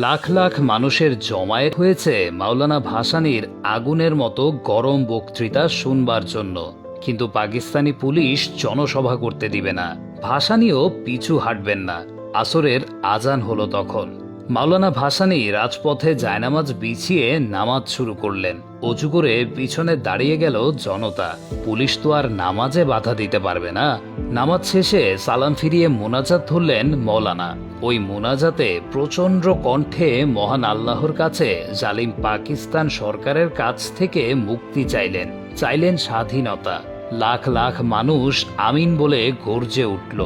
লাখ লাখ মানুষের জমায়েত হয়েছে মাওলানা ভাসানীর আগুনের মতো গরম বক্তৃতা শুনবার জন্য। কিন্তু পাকিস্তানি পুলিশ জনসভা করতে দিবে না, ভাসানীও পিছু হাঁটবেন না। আসরের আজান হলো তখন। মাওলানা ভাসানী রাজপথে জায়নামাজ বিছিয়ে নামাজ শুরু করলেন। অজু করে পিছনে দাঁড়িয়ে গেল জনতা। পুলিশ তো আর নামাজে বাধা দিতে পারবে না। নামাজ শেষে সালাম ফিরিয়ে মোনাজাত ধরলেন মৌলানা। ওই মোনাজাতে প্রচন্ড কণ্ঠে মহান আল্লাহর কাছে জালিম পাকিস্তান সরকারের কাছ থেকে মুক্তি চাইলেন স্বাধীনতা। লাখ লাখ মানুষ আমিন বলে গর্জে উঠল।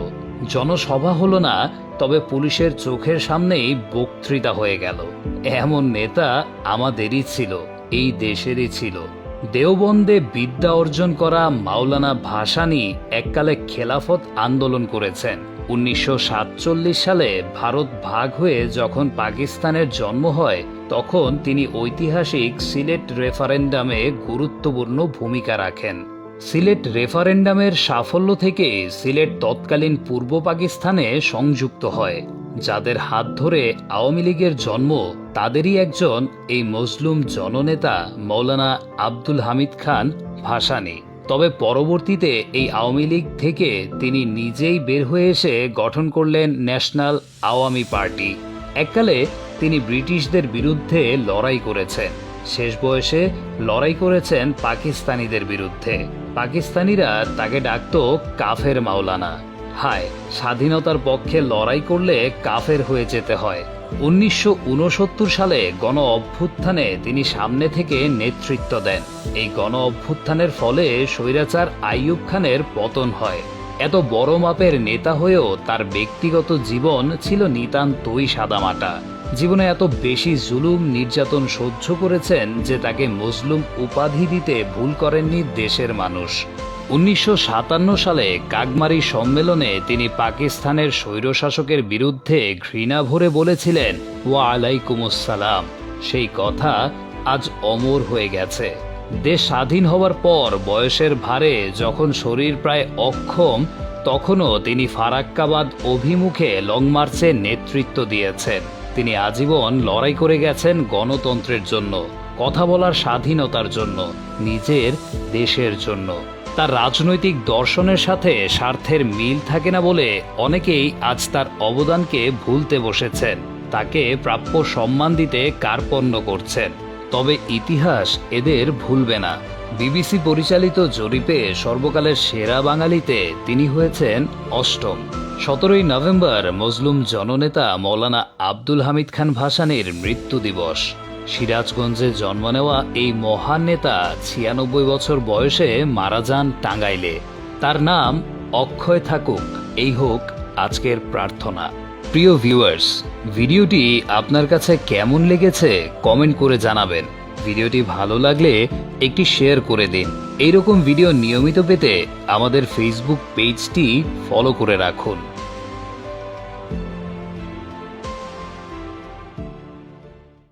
জনসভা হলো না, তবে পুলিশের চোখের সামনেই বক্তৃতা হয়ে গেল। এমন নেতা আমাদেরই ছিল, এই দেশেরই ছিল। দেওবন্দে বিদ্যা অর্জন করা মাওলানা ভাসানী এককালে খেলাফত আন্দোলন করেছেন। 1947 সালে ভারত ভাগ হয়ে যখন পাকিস্তানের জন্ম হয়, তখন তিনি ঐতিহাসিক সিলেট রেফারেন্ডামে গুরুত্বপূর্ণ ভূমিকা রাখেন। সিলেট রেফারেন্ডামের সাফল্য থেকে সিলেট তৎকালীন পূর্ব পাকিস্তানে সংযুক্ত হয়। যাদের হাত ধরে আওয়ামী লীগের জন্ম, তাদেরই একজন এই মজলুম জননেতা মৌলানা আব্দুল হামিদ খান ভাসানী। তবে পরবর্তীতে এই আওয়ামী লীগ থেকে তিনি নিজেই বের হয়ে এসে গঠন করলেন ন্যাশনাল আওয়ামী পার্টি। এককালে তিনি ব্রিটিশদের বিরুদ্ধে লড়াই করেছেন। শেষ বয়সে লড়াই করেছেন পাকিস্তানিদের বিরুদ্ধে। পাকিস্তানিরা তাকে ডাকত কাফের মাওলানা। হায়, স্বাধীনতার পক্ষে লড়াই করলে কাফের হয়ে যেতে হয়। 1969 সালে গণ অভ্যুত্থানে তিনি সামনে থেকে নেতৃত্ব দেন। এই গণ অভ্যুত্থানের ফলে স্বৈরাচার আইয়ুব খানের পতন হয়। এত বড় মাপের নেতা হয়েও তার ব্যক্তিগত জীবন ছিল নিতান্তই সাদামাটা। জীবনে এত বেশি জুলুম নির্যাতন সহ্য করেছেন যে তাকে মজলুম উপাধি দিতে ভুল করেননি দেশের মানুষ। 1957 সালে কাগমারি সম্মেলনে তিনি পাকিস্তানের স্বৈরশাসকের বিরুদ্ধে ঘৃণা ভরে বলেছিলেন, ওয়া আলাইকুমুসসালাম। সেই কথা আজ অমর হয়ে গেছে। দেশ স্বাধীন হওয়ার পর বয়সের ভারে যখন শরীর প্রায় অক্ষম, তখনও তিনি ফারাক্কাবাদ অভিমুখে লং মার্চে নেতৃত্ব দিয়েছেন। তিনি আজীবন লড়াই করে গেছেন গণতন্ত্রের জন্য, কথা বলার স্বাধীনতার জন্য, নিজের দেশের জন্য। তার রাজনৈতিক দর্শনের সাথে স্বার্থের মিল থাকে না বলে অনেকেই আজ তার অবদানকে ভুলতে বসেছেন। তাকে প্রাপ্য সম্মান দিতে কার্পণ্য করছেন। তবে ইতিহাস এদের ভুলবে না। বিবিসি পরিচালিত জরিপে সর্বকালের সেরা বাঙালিতে তিনি হয়েছেন অষ্টম। 17 নভেম্বর মজলুম জননেতা মৌলানা আব্দুল হামিদ খান ভাসানীর মৃত্যু দিবস। সিরাজগঞ্জে জন্ম নেওয়া এই মহান নেতা 96 বছর বয়সে মারা যান টাঙ্গাইলে। তার নাম অক্ষয় থাকুক, এই হোক আজকের প্রার্থনা। প্রিয় ভিউয়ার্স, ভিডিওটি আপনার কাছে কেমন লেগেছে কমেন্ট করে জানাবেন। ভিডিওটি ভালো লাগলে একটি শেয়ার করে দিন। এইরকম ভিডিও নিয়মিত পেতে আমাদের ফেসবুক পেজটি ফলো করে রাখুন।